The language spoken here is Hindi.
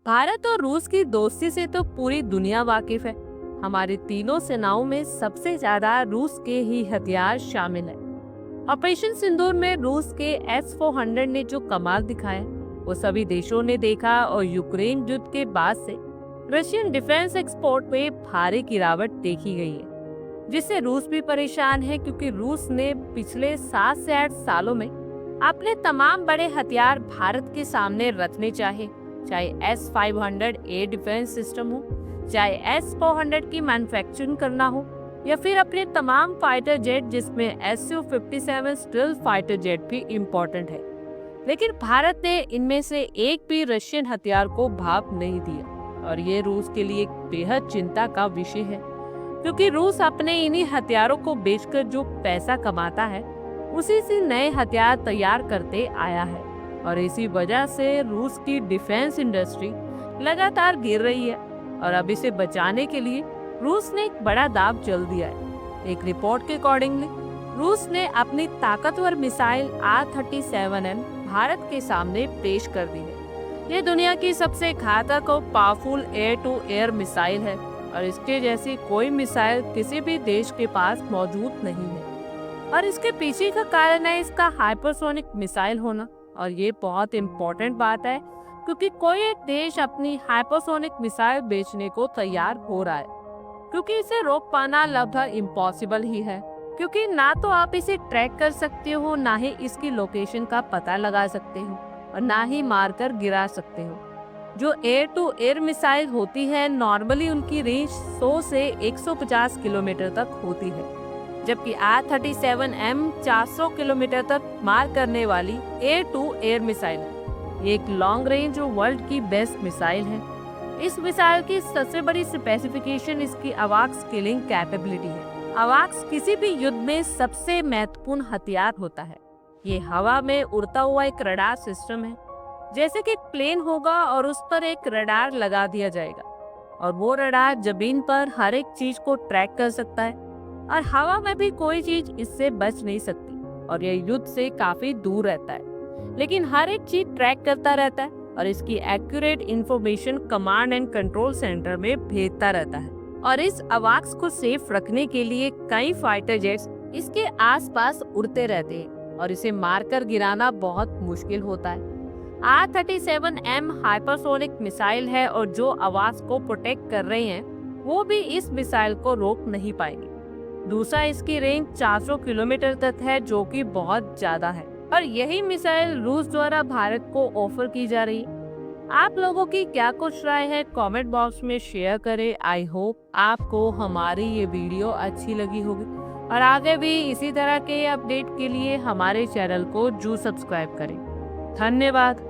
भारत और रूस की दोस्ती से तो पूरी दुनिया वाकिफ है। हमारी तीनों सेनाओं में सबसे ज्यादा रूस के ही हथियार शामिल है। ऑपरेशन सिंदूर में रूस के S-400 ने जो कमाल दिखाया वो सभी देशों ने देखा और यूक्रेन युद्ध के बाद से रशियन डिफेंस एक्सपोर्ट में भारी गिरावट देखी गई है, जिससे रूस भी परेशान है क्योंकि रूस ने पिछले 7 से 8 सालों में अपने तमाम बड़े हथियार भारत के सामने रखने चाहे S-500 एयर डिफेंस सिस्टम हो, चाहे S-400 की मैन्युफैक्चरिंग करना हो, या फिर अपने तमाम फाइटर जेट जिसमें Su-57 स्टील्थ फाइटर जेट भी इम्पोर्टेंट है। लेकिन भारत ने इनमें से एक भी रशियन हथियार को भाप नहीं दिया और ये रूस के लिए एक बेहद चिंता का विषय है, क्योंकि रूस अपने इन्हीं हथियारों को बेचकर जो पैसा कमाता है उसी से नए हथियार तैयार करते आया है और इसी वजह से रूस की डिफेंस इंडस्ट्री लगातार गिर रही है और अब इसे बचाने के लिए रूस ने एक बड़ा दांव चल दिया है। एक रिपोर्ट के अकॉर्डिंगली रूस ने अपनी ताकतवर मिसाइल R-37M भारत के सामने पेश कर दी है। ये दुनिया की सबसे घातक और powerful air to air missile है और इसके जैसी कोई मिसाइल किसी भी देश के पास मौजूद नहीं है और इसके पीछे का कारण है इसका हाइपरसोनिक मिसाइल होना। और ये बहुत इम्पोर्टेंट बात है क्योंकि कोई एक देश अपनी हाइपरसोनिक मिसाइल बेचने को तैयार हो रहा है, क्योंकि इसे रोक पाना लगभग इम्पॉसिबल ही है, क्योंकि ना तो आप इसे ट्रैक कर सकते हो, ना ही इसकी लोकेशन का पता लगा सकते हो और ना ही मारकर गिरा सकते हो। जो एयर टू एयर मिसाइल होती है नॉर्मली उनकी रेंज 100 से 150 किलोमीटर तक होती है, जबकि R-37M 400 किलोमीटर तक मार करने वाली एयर टू एयर मिसाइल है। ये एक लॉन्ग रेंज और वर्ल्ड की बेस्ट मिसाइल है। इस मिसाइल की सबसे बड़ी स्पेसिफिकेशन इसकी अवाक्स किलिंग कैपेबिलिटी है। अवाक्स किसी भी युद्ध में सबसे महत्वपूर्ण हथियार होता है। ये हवा में उड़ता हुआ एक रडार सिस्टम है, जैसे कि एक प्लेन होगा और उस पर एक रडार लगा दिया जाएगा और वो रडार जमीन पर हर एक चीज को ट्रैक कर सकता है और हवा में भी कोई चीज इससे बच नहीं सकती और यह युद्ध से काफी दूर रहता है, लेकिन हर एक चीज ट्रैक करता रहता है और इसकी accurate information command and control centre में भेजता रहता है। और इस अवाक्स को सेफ रखने के लिए कई फाइटर जेट्स इसके आसपास उड़ते रहते हैं और इसे मारकर गिराना बहुत मुश्किल होता है। R-37M हाइपरसोनिक मिसाइल है और जो अवाक्स को प्रोटेक्ट कर रहे हैं वो भी इस मिसाइल को रोक नहीं पाएंगे। दूसरा, इसकी रेंज 400 किलोमीटर तक है, जो कि बहुत ज्यादा है और यही मिसाइल रूस द्वारा भारत को ऑफर की जा रही है। आप लोगों की क्या कुछ राय है कमेंट बॉक्स में शेयर करें। आई होप आपको हमारी ये वीडियो अच्छी लगी होगी और आगे भी इसी तरह के अपडेट के लिए हमारे चैनल को जरूर सब्सक्राइब करें। धन्यवाद।